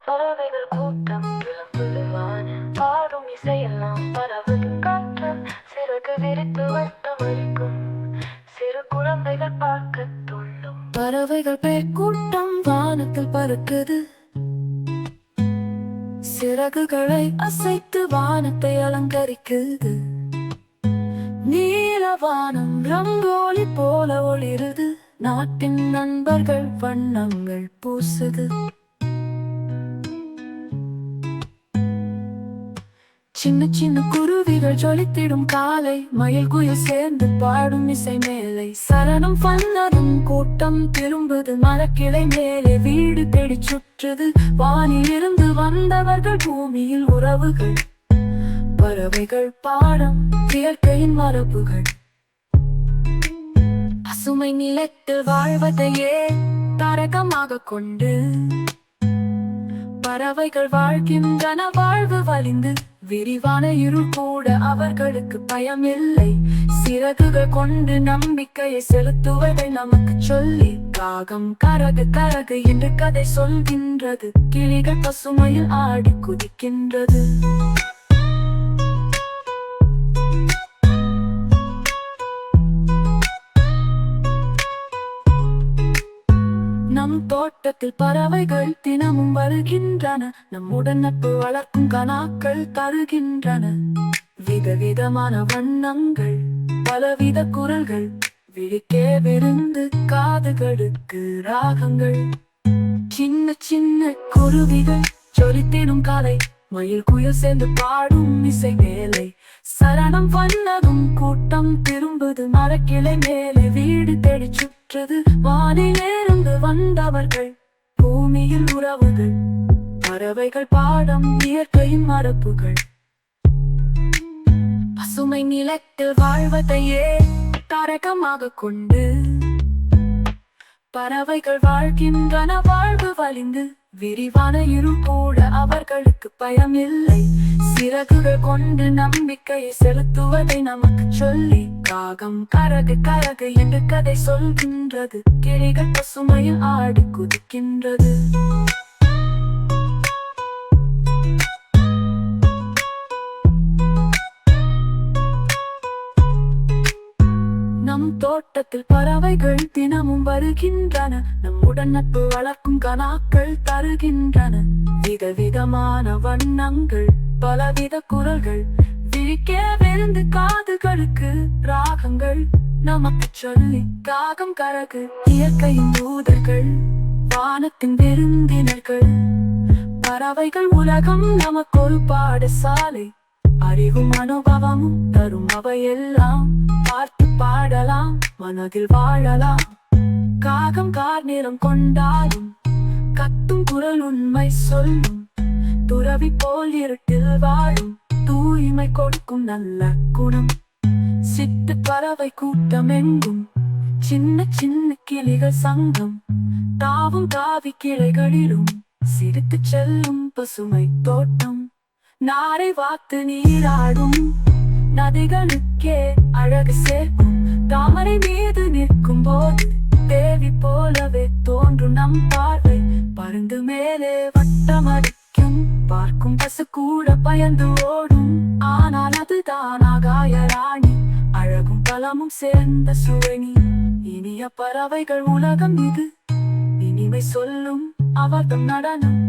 பறவைகள் கூட்டம் கிளம்புது வானம். பாடும் இசையெல்லாம் பரவுது காற்று. சிறகு விரித்து வட்டமடிக்கும் சிறு குழந்தைகள் பார்க்க துள்ளும். பறவைகள் பேர் கூட்டம் வானத்தில் பறக்குது. சிறகுகளை அசைத்து வானத்தை அலங்கரிக்குது. நீல வானம் ரங்கோலி போல ஒளிருது. நாட்டின் நண்பர்கள் வண்ணங்கள் பூசுது. சின்ன சின்ன குருவிகள் ஜொலித்திடும் காலை. மயில் குயில் சேர்ந்து பாடும் இசை மேலை. சரணம் பண்ணதும் கூட்டம் திரும்புது. மரக்கிளை மேலே வீடு தேடி சுற்றுது. வானில் இருந்து வந்தவர்கள் பூமியில் உறவுகள். பறவைகள் பாடம் இயற்கையின் மரபுகள். பசுமை நிலத்தில் வாழ்வதையே தாரகமாக கொண்டு பறவைகள் வாழ்கின்றன வாழ்வு வலிந்து. விரிவான இருள் கூட அவர்களுக்கு பயமில்லை. சிறகுகள் கொண்டு நம்பிக்கையை செலுத்துவதை நமக்கு சொல்லி காகம் கரகு கரகு என்று கதை சொல்கின்றது. கிளிகள் பசுமையில் ஆடி குதிக்கின்றது. நம் தோட்டத்தில் பறவைகள் தினமும் வருகின்றன. நம்முடன் நட்பு வளர்க்கும் கனாக்கள் தருகின்றன. விதவிதமான வண்ணங்கள், பலவித குரல்கள். விழிக்கே விருந்து, காதுகளுக்கு ராகங்கள். சின்ன சின்ன குருவிகள் ஜொலித்திடும் காலை. மயில் குயில் சேர்ந்து பாடும் இசை மேலை. சரணம் பண்ணதும் கூட்டம் திரும்புது. மரக்கிளை மேலே வீடு தேடி சுற்றுது. வானிலிருந்து வந்தவர்கள் பூமியில் உறவுகள். பறவைகள் பாடம் இயற்கையின் மரபுகள். பசுமை நிலத்தில் வாழ்வதையே தாரகமாக கொண்டு பறவைகள் வாழ்கின்றன வாழ்வு வலிந்து. விரிவான இருள் கூட அவர்களுக்கு பயமில்லை. சிறகுகள் கொண்டு நம்பிக்கையை செலுத்துவதை நமக்கு சொல்லி காகம் கரகு கரகு என்று கதை சொல்கின்றது. கிளிகள் பசுமையில் ஆடி குதிக்கின்றது. நம் தோட்டத்தில் பறவைகள் தினமும் வருகின்றன. நம்முடன் நட்பு வளர்க்கும் கனாக்கள் தருகின்றன. விதவிதமான வண்ணங்கள், பலவித குரல்கள். விழிக்கே விருந்து, காதுகளுக்கு ராகங்கள். நமக்கு சொல்லி காகம் கரகு இயற்கையின் தூதர்கள். வானத்தின் விருந்தினர்கள். பறவைகள் உலகம் நமக்கு ஒரு பாடசாலை. அறிவும் அனுபவமும் தரும் அவையெல்லாம் பார்த்து பாடலாம், மனதில் வாழலாம். காகம் கார் நிறம் கொண்டாலும் கத்தும் குரல் உண்மை சொல்லும். துறவி போல் இருட்டில் வாழும் தூய்மை கொடுக்கும் நல்ல குணம். சிட்டு பறவை கூட்டம் எங்கும் சின்ன சின்ன கிளிகள் சங்கம். தாவும் தாவி கிளைகளிலும் சிரித்து செல்லும் பசுமை தோட்டம். நாரை வாத்து நீராடும் நதிகளுக்கே அழகு சேர்க்கும். தாமரை மீது நிற்கும் போது தேவி போலவே தோன்றும் நம் பார்வை. பருந்து மேலே வட்டமடிக்கும் பார்க்கும் பசு கூட பயந்து ஓடும். ஆனால் அதுதான் ஆகாய ராணி, அழகும் பலமும் சேர்ந்த சுவனி. இனிய பறவைகள் உலகம் இது, இனிமை சொல்லும் அவர்தம் நடனம்.